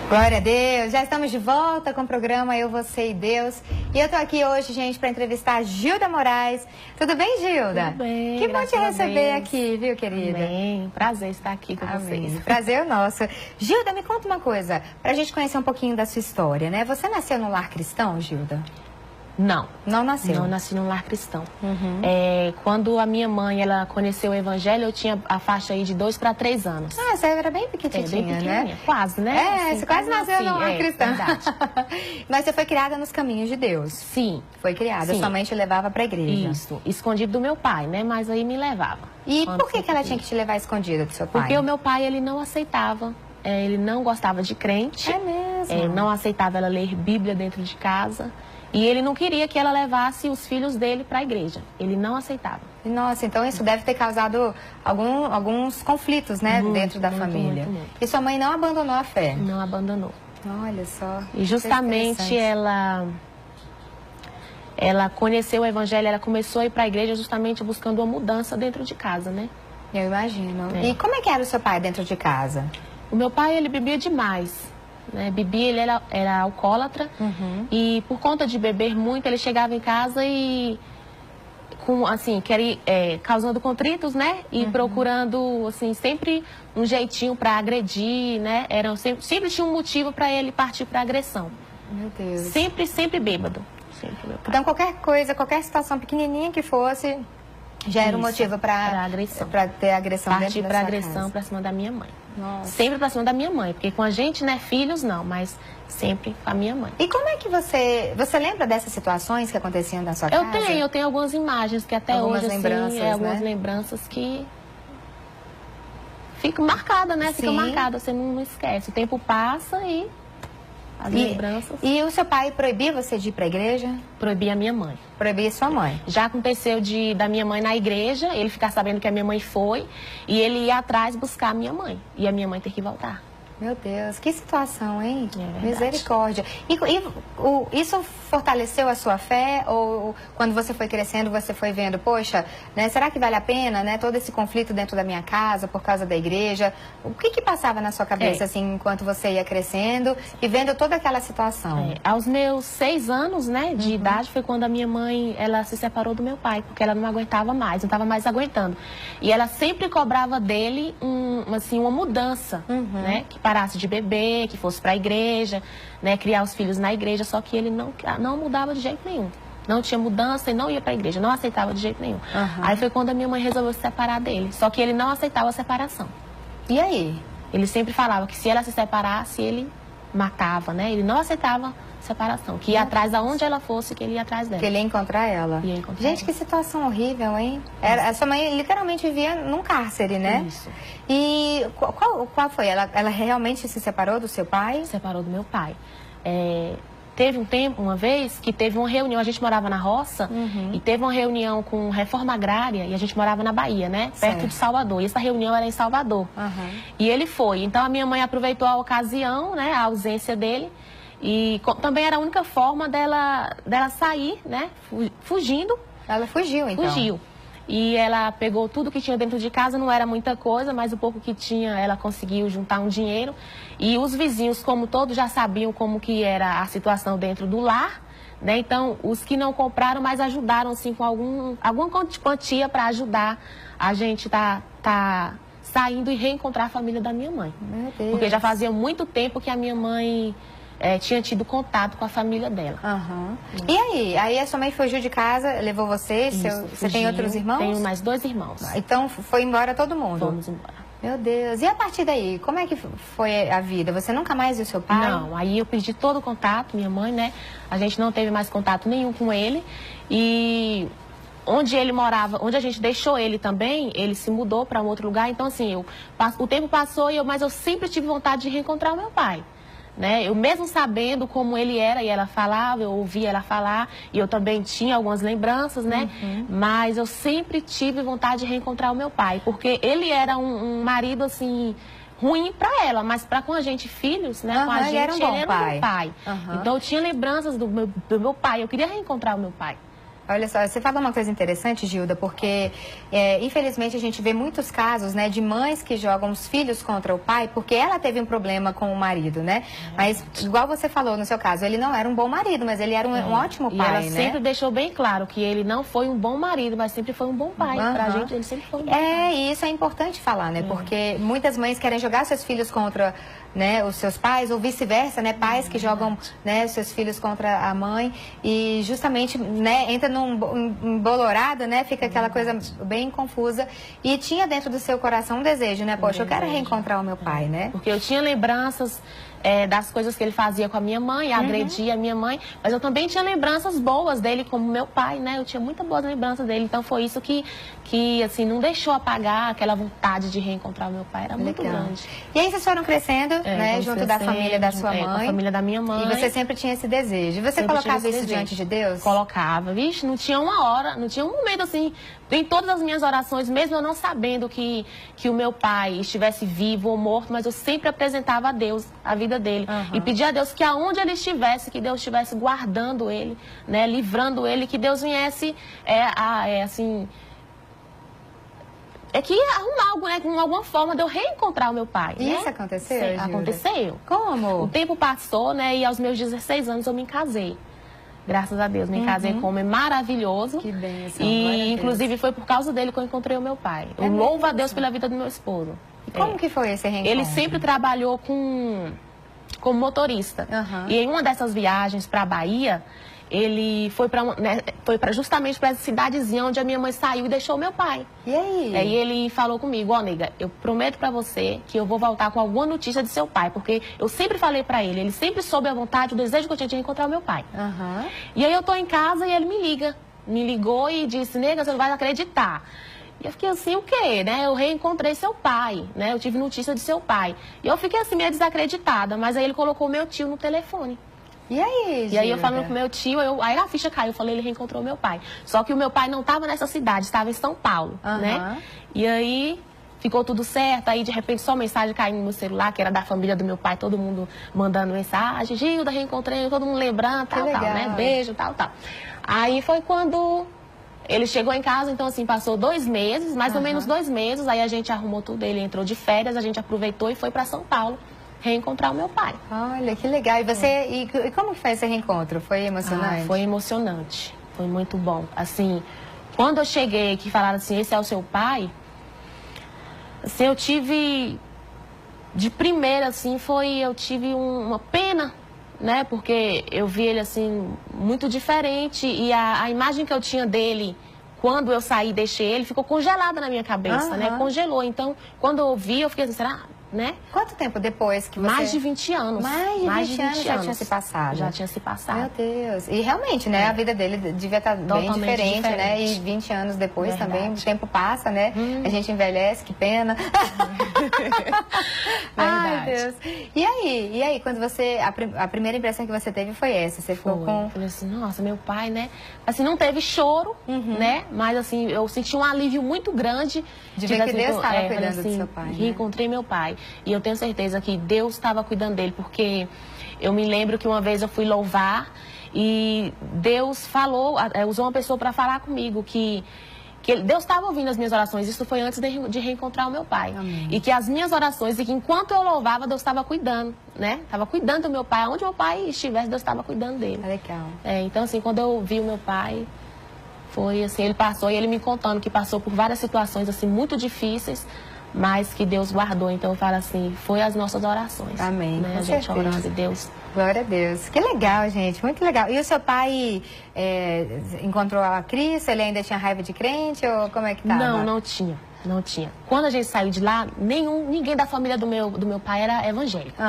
Glória a Deus, já estamos de volta com o programa Eu, Você e Deus. E eu tô aqui hoje, gente, para entrevistar a Gilda Moraes. Tudo bem, Gilda? Tudo bem, que bom te receber aqui, viu, querida? Bem, prazer estar aqui com vocês. Prazer é nosso. Gilda, me conta uma coisa, pra gente conhecer um pouquinho da sua história, né? Você nasceu num lar cristão, Gilda? Não. Não nasceu? Não, nasci num lar cristão. Quando a minha mãe, ela conheceu o evangelho, eu tinha a faixa aí de 2 para 3 anos. Ah, você era bem pequenininha, bem pequenininha, né? Quase, né? É, assim, você quase nasceu num lar cristão. Verdade. Mas você foi criada nos caminhos de Deus? Sim. Foi criada, Sim. Sua mãe te levava pra igreja? Isso, escondido do meu pai, né? Mas aí me levava. E por que ela tinha que te levar escondida do seu pai? Porque o meu pai, ele não aceitava, ele não gostava de crente. É mesmo? Não aceitava ela ler Bíblia dentro de casa. E ele não queria que ela levasse os filhos dele para a igreja. Ele não aceitava. Nossa, então isso deve ter causado alguns conflitos, né, dentro da família. Muito. E sua mãe não abandonou a fé? Não abandonou. Olha só. E justamente ela conheceu o evangelho, ela começou a ir para a igreja justamente buscando uma mudança dentro de casa, né? Eu imagino. E como é que era o seu pai dentro de casa? O meu pai, ele bebia demais. Né? Bebia, ele era alcoólatra. E por conta de beber muito, ele chegava em casa e causando contritos, né? E procurando assim sempre um jeitinho para agredir, né? Sempre tinha um motivo para ele partir para agressão. Meu Deus. Sempre bêbado. Sempre, meu pai. Então qualquer coisa, qualquer situação pequenininha que fosse, já era um motivo para agressão. Para ter agressão partir dentro da para sua agressão casa. para cima da minha mãe. Nossa. Sempre para cima da minha mãe, porque com a gente, né, filhos não, mas sempre com a minha mãe. E como é que você lembra dessas situações que aconteciam na sua casa? Eu tenho algumas imagens que até algumas hoje, lembranças, assim, algumas né? lembranças que ficam marcadas, né? Ficam Sim. marcadas, você não esquece. O tempo passa e as lembranças. E o seu pai proibia você de ir para a igreja? Proibia a minha mãe. Proibia sua mãe? Já aconteceu da minha mãe na igreja, ele ficar sabendo que a minha mãe foi, e ele ia atrás buscar a minha mãe. E a minha mãe ter que voltar. Meu Deus, que situação, hein? É verdade. Misericórdia. Isso fortaleceu a sua fé? Ou quando você foi crescendo, você foi vendo, poxa, né, será que vale a pena, né? Todo esse conflito dentro da minha casa, por causa da igreja. O que passava na sua cabeça, assim, enquanto você ia crescendo e vendo toda aquela situação? Aos meus 6 anos, né, de idade, foi quando a minha mãe, ela se separou do meu pai, porque ela não aguentava mais, não estava mais aguentando. E ela sempre cobrava dele, uma mudança, né, que parasse de beber, que fosse para a igreja, né, criar os filhos na igreja, só que ele não mudava de jeito nenhum. Não tinha mudança e não ia para a igreja, não aceitava de jeito nenhum. Aí foi quando a minha mãe resolveu se separar dele, só que ele não aceitava a separação. E aí? Ele sempre falava que se ela se separasse, ele matava, né? Ele não aceitava separação, que ia atrás aonde ela fosse, que ele ia atrás dela. Que ele ia encontrar ela. Ia encontrar Gente, ela. que situação horrível, hein? A sua mãe literalmente vivia num cárcere, né? Isso. E qual foi? Ela realmente se separou do seu pai? Separou do meu pai. Teve um tempo, uma vez, que teve uma reunião, a gente morava na roça, e teve uma reunião com reforma agrária, e a gente morava na Bahia, né? Perto de Salvador. E essa reunião era em Salvador. E ele foi. Então a minha mãe aproveitou a ocasião, né? A ausência dele. E também era a única forma dela sair, né? Fugindo. Ela fugiu, então? Fugiu. E ela pegou tudo que tinha dentro de casa, não era muita coisa, mas o pouco que tinha, ela conseguiu juntar um dinheiro. E os vizinhos, como todos, já sabiam como que era a situação dentro do lar, né? Então, os que não compraram, mas ajudaram, assim, com alguma quantia para ajudar a gente tá saindo e reencontrar a família da minha mãe. Meu Deus. Porque já fazia muito tempo que a minha mãe tinha tido contato com a família dela. E aí? Aí a sua mãe fugiu de casa, levou você? Você tem outros irmãos? Tenho mais 2 irmãos. Então foi embora todo mundo? Fomos embora. Meu Deus. E a partir daí, como é que foi a vida? Você nunca mais viu seu pai? Não, aí eu perdi todo o contato, minha mãe, né? A gente não teve mais contato nenhum com ele. E onde ele morava, onde a gente deixou ele também, ele se mudou para um outro lugar. Então, assim, o tempo passou, mas eu sempre tive vontade de reencontrar o meu pai. Né? Eu mesmo sabendo como ele era, e ela falava, eu ouvia ela falar, e eu também tinha algumas lembranças, né? Mas eu sempre tive vontade de reencontrar o meu pai, porque ele era um marido, assim, ruim para ela, mas para com a gente, filhos, né? Com a gente, ele era um bom pai. Então eu tinha lembranças do meu pai, eu queria reencontrar o meu pai. Olha só, você falou uma coisa interessante, Gilda, porque infelizmente a gente vê muitos casos, né, de mães que jogam os filhos contra o pai porque ela teve um problema com o marido, né? Mas igual você falou no seu caso, ele não era um bom marido, mas ele era um ótimo pai, ela né? sempre deixou bem claro que ele não foi um bom marido, mas sempre foi um bom pai. Pra gente, ele sempre foi um bom pai. E isso é importante falar, né? Porque muitas mães querem jogar seus filhos contra, né, os seus pais, ou vice-versa, né? Pais que jogam, né, seus filhos contra a mãe e justamente, né, entra num embolorado, né? Fica aquela coisa bem confusa. E tinha dentro do seu coração um desejo, né? Poxa, eu quero reencontrar o meu pai, né? Porque eu tinha lembranças das coisas que ele fazia com a minha mãe, agredia a minha mãe, mas eu também tinha lembranças boas dele como meu pai, né? Eu tinha muitas boas lembranças dele, então foi isso que assim, não deixou apagar aquela vontade de reencontrar o meu pai, era muito grande. E aí vocês foram crescendo, né? Junto da família da sua mãe. Com a família da minha mãe. E você sempre tinha esse desejo. E você colocava isso diante de Deus? Colocava. Vixe, não tinha uma hora, não tinha um momento assim, em todas as minhas orações, mesmo eu não sabendo que o meu pai estivesse vivo ou morto, mas eu sempre apresentava a Deus a vida dele. E pedia a Deus que aonde ele estivesse, que Deus estivesse guardando ele, né, livrando ele, que Deus viesse assim... que arrumar algo, né, com alguma forma de eu reencontrar o meu pai. E isso aconteceu, Gilda? Aconteceu. Como? O tempo passou, né, e aos meus 16 anos eu me casei. Graças a Deus, me casei com um homem maravilhoso. Que bênção. E, inclusive, foi por causa dele que eu encontrei o meu pai. Eu louvo a Deus pela vida do meu esposo. E como que foi esse reencontro? Ele sempre trabalhou como motorista. E em uma dessas viagens para a Bahia, ele foi justamente para essa cidadezinha onde a minha mãe saiu e deixou o meu pai. E aí? Aí ele falou comigo: ó, nega, eu prometo para você que eu vou voltar com alguma notícia de seu pai, porque eu sempre falei para ele sempre soube a vontade, o desejo que eu tinha de encontrar o meu pai. E aí eu tô em casa e ele me ligou e disse: nega, você não vai acreditar. E eu fiquei assim, o quê, né? Eu reencontrei seu pai, né? Eu tive notícia de seu pai. E eu fiquei assim meio desacreditada, mas aí ele colocou meu tio no telefone. E aí, Gilda? E aí eu falando com meu tio, aí a ficha caiu, eu falei, ele reencontrou meu pai. Só que o meu pai não estava nessa cidade, estava em São Paulo, né? E aí ficou tudo certo, aí de repente só mensagem caindo no meu celular, que era da família do meu pai, todo mundo mandando mensagem: Gilda, reencontrei, todo mundo lembrando, tal, né? Beijo, tal. Aí foi quando ele chegou em casa, então assim, passou 2 meses, mais ou menos 2 meses, aí a gente arrumou tudo, ele entrou de férias, a gente aproveitou e foi para São Paulo reencontrar o meu pai. Olha, que legal. E você, e como que foi esse reencontro? Foi emocionante? Foi emocionante, foi muito bom. Assim, quando eu cheguei que falaram assim, esse é o seu pai, assim, eu tive, de primeira assim, eu tive uma pena, né, porque eu vi ele assim, muito diferente, e a imagem que eu tinha dele, quando eu saí e deixei ele, ficou congelada na minha cabeça, né, congelou. Então, quando eu vi, eu fiquei assim, será... Né? Quanto tempo depois que você... Mais de 20 anos. Mais de 20 anos já tinha se passado. Já tinha se passado. Meu Deus. E realmente, né? A vida dele devia estar bem diferente, né? E 20 anos depois também, o tempo passa, né? A gente envelhece, que pena. Ai, Deus. E aí, quando você... A primeira impressão que você teve foi essa? Você ficou com... Eu falei assim, nossa, meu pai, né? Assim, não teve choro, né? Mas assim, eu senti um alívio muito grande de ver que Deus estava cuidando do seu pai, né? Reencontrei meu pai. E eu tenho certeza que Deus estava cuidando dele, porque eu me lembro que uma vez eu fui louvar e Deus falou, usou uma pessoa para falar comigo que Deus estava ouvindo as minhas orações. Isso foi antes de reencontrar o meu pai. Amém. E que as minhas orações, e que enquanto eu louvava, Deus estava cuidando, né? Estava cuidando do meu pai. Onde meu pai estivesse, Deus estava cuidando dele. Legal. Então, assim, quando eu vi o meu pai, foi assim, ele passou, e ele me contando que passou por várias situações, assim, muito difíceis, mas que Deus guardou. Então eu falo assim, foi as nossas orações. Amém. Né? A gente orando e Deus. Glória a Deus. Que legal, gente. Muito legal. E o seu pai encontrou a Cristo? Ele ainda tinha raiva de crente? Ou como é que estava? Não tinha. Quando a gente saiu de lá, ninguém da família do meu pai era evangélico.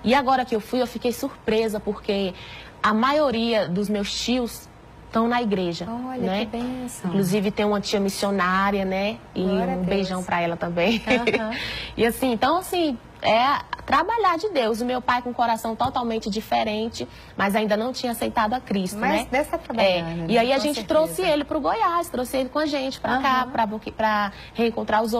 E agora que eu fui, eu fiquei surpresa, porque a maioria dos meus tios estão na igreja. Olha, né? que bênção. Inclusive tem uma tia missionária, né? E um beijão pra ela também. E assim, então assim, trabalhar de Deus. O meu pai com um coração totalmente diferente, mas ainda não tinha aceitado a Cristo, mas né? Deus está trabalhando, E aí a com gente certeza. trouxe ele para o Goiás, trouxe ele com a gente para cá, para reencontrar os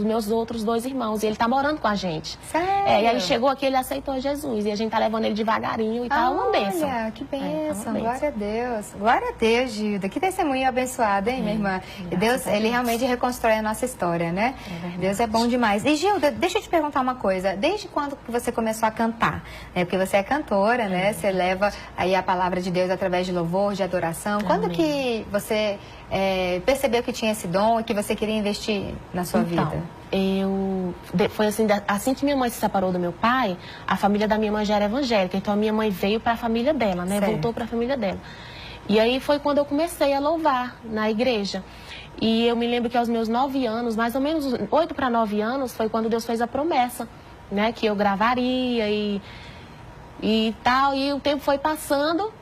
meus outros 2 irmãos. E ele tá morando com a gente. Sério? E aí chegou aqui, ele aceitou Jesus. E a gente tá levando ele devagarinho e tá uma bênção. Olha, que bênção. Uma Glória a Deus. Glória a Deus, Gilda. Que testemunho abençoado, hein, minha irmã? E Deus, ele realmente reconstrói a nossa história, né? Deus é bom demais. E, Gilda, deixa eu te perguntar uma coisa. Desde quando que você começou a cantar? Porque você é cantora, né? Você leva aí a palavra de Deus através de louvor, de adoração. Quando que você percebeu que tinha esse dom e que você queria investir na sua vida? Foi assim que minha mãe se separou do meu pai, a família da minha mãe já era evangélica, então a minha mãe veio para a família dela, né? Certo. Voltou para a família dela. E aí foi quando eu comecei a louvar na igreja. E eu me lembro que aos meus 9 anos, mais ou menos 8 para 9 anos, foi quando Deus fez a promessa, né? Que eu gravaria e tal. E o tempo foi passando.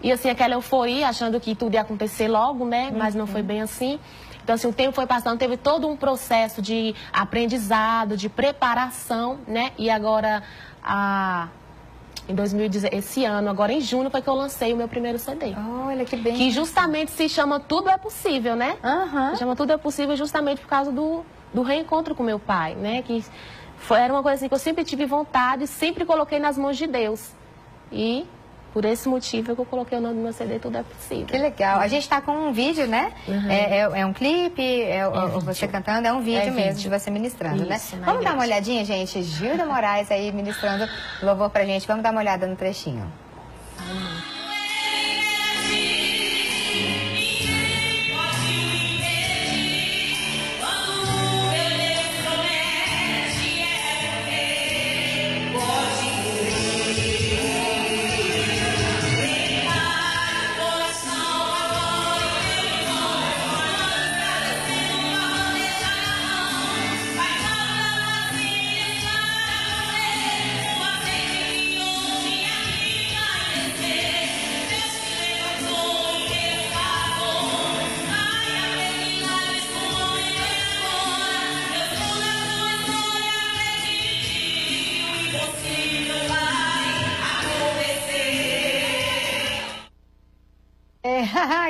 E assim, aquela euforia, achando que tudo ia acontecer logo, né? Mas não foi bem assim. Então, assim, o tempo foi passando, teve todo um processo de aprendizado, de preparação, né? E agora, em 2010, esse ano, agora em junho, foi que eu lancei o meu primeiro CD. Olha, que bem. Que justamente se chama Tudo é Possível, né? Se chama Tudo é Possível justamente por causa do reencontro com meu pai, né? Que era uma coisa assim que eu sempre tive vontade, sempre coloquei nas mãos de Deus. E por esse motivo que eu coloquei o nome do meu CD, Tudo é Possível. Que legal. A gente está com um vídeo, né? É um clipe, você cantando, é um vídeo mesmo de você ministrando, né? Vamos dar uma olhadinha, gente? Gilda Moraes aí ministrando louvor pra gente. Vamos dar uma olhada no trechinho.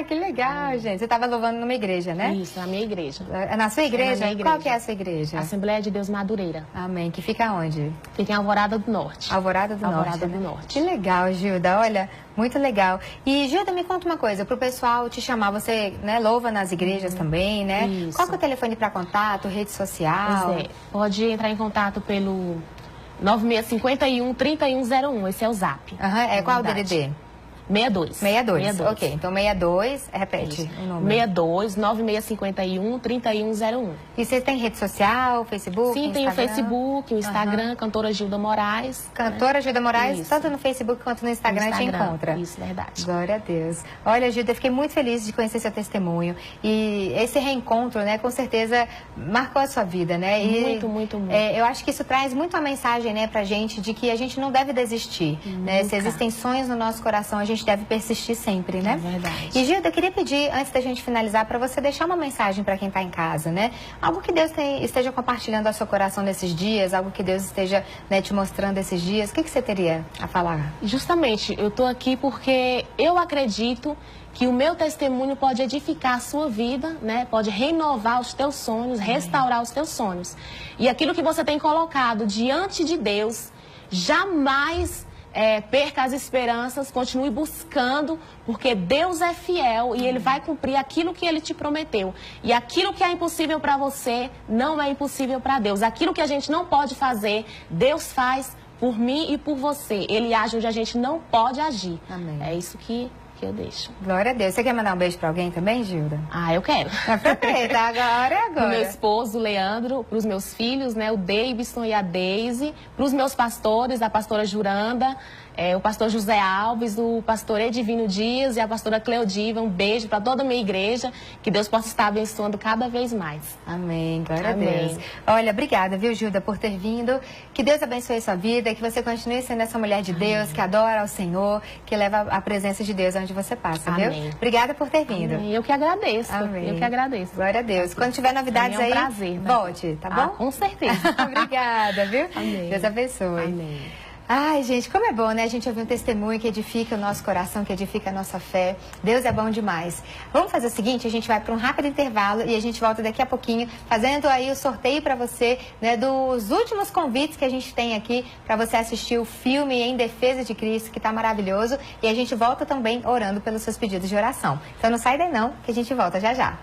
Que legal, gente. Você estava louvando numa igreja, né? Isso, na minha igreja. Na sua igreja? Na minha igreja. Qual que é a sua igreja? Assembleia de Deus Madureira. Amém. Que fica onde? Fica em Alvorada do Norte. Alvorada do Norte. Que legal, Gilda. Olha, muito legal. E, Gilda, me conta uma coisa. Para o pessoal te chamar, você, né, louva nas igrejas também, né? Isso. Qual que é o telefone para contato, rede social? Pois é. Pode entrar em contato pelo 9651-3101. Esse é o zap. Qual o DDD? 62. Ok, então 62, repete o número. 62 9651 3101. E você tem rede social, Facebook? Sim, tem o Facebook, o Instagram, Cantora Gilda Moraes. Cantora Gilda Moraes, Isso. tanto no Facebook quanto no Instagram te encontra. Isso, verdade. Glória a Deus. Olha, Gilda, eu fiquei muito feliz de conhecer seu testemunho. E esse reencontro, né, com certeza marcou a sua vida, né? E, muito. Eu acho que isso traz muito a mensagem, né, pra gente de que a gente não deve desistir, né? Se existem sonhos no nosso coração, a gente deve persistir sempre, né? É verdade. E, Gilda, eu queria pedir, antes da gente finalizar, para você deixar uma mensagem para quem está em casa, né? Algo que Deus esteja compartilhando ao seu coração nesses dias, algo que Deus esteja, né, te mostrando esses dias. O que você teria a falar? Justamente, eu estou aqui porque eu acredito que o meu testemunho pode edificar a sua vida, né? Pode renovar os teus sonhos, restaurar os teus sonhos. E aquilo que você tem colocado diante de Deus, jamais perca as esperanças, continue buscando, porque Deus é fiel e Ele vai cumprir aquilo que Ele te prometeu. E aquilo que é impossível para você, não é impossível para Deus. Aquilo que a gente não pode fazer, Deus faz por mim e por você. Ele age onde a gente não pode agir. Amém. É isso que eu deixo. Glória a Deus. Você quer mandar um beijo para alguém também, Gilda? Eu quero. Aproveita, agora. Pro meu esposo, o Leandro, pros meus filhos, né, o Davidson e a Deise, pros meus pastores, a pastora Juranda, o pastor José Alves, o pastor Edivino Dias e a pastora Cleodiva. Um beijo para toda a minha igreja, que Deus possa estar abençoando cada vez mais. Amém, glória Amém. a Deus. Olha, obrigada, viu, Gilda, por ter vindo. Que Deus abençoe a sua vida, que você continue sendo essa mulher de Deus, que adora ao Senhor, que leva a presença de Deus onde onde você passa, Amém. viu? Obrigada por ter vindo. Amém. Eu que agradeço. Amém. Eu que agradeço. Glória a Deus. Quando tiver novidades aí, prazer, volte, tá bom? Com certeza. Obrigada, viu? Amém. Deus abençoe. Amém. Ai, gente, como é bom, né? A gente ouvir um testemunho que edifica o nosso coração, que edifica a nossa fé. Deus é bom demais. Vamos fazer o seguinte, a gente vai para um rápido intervalo e a gente volta daqui a pouquinho, fazendo aí o sorteio para você, né, dos últimos convites que a gente tem aqui para você assistir o filme Em Defesa de Cristo, que tá maravilhoso. E a gente volta também orando pelos seus pedidos de oração. Então não sai daí não, que a gente volta já já.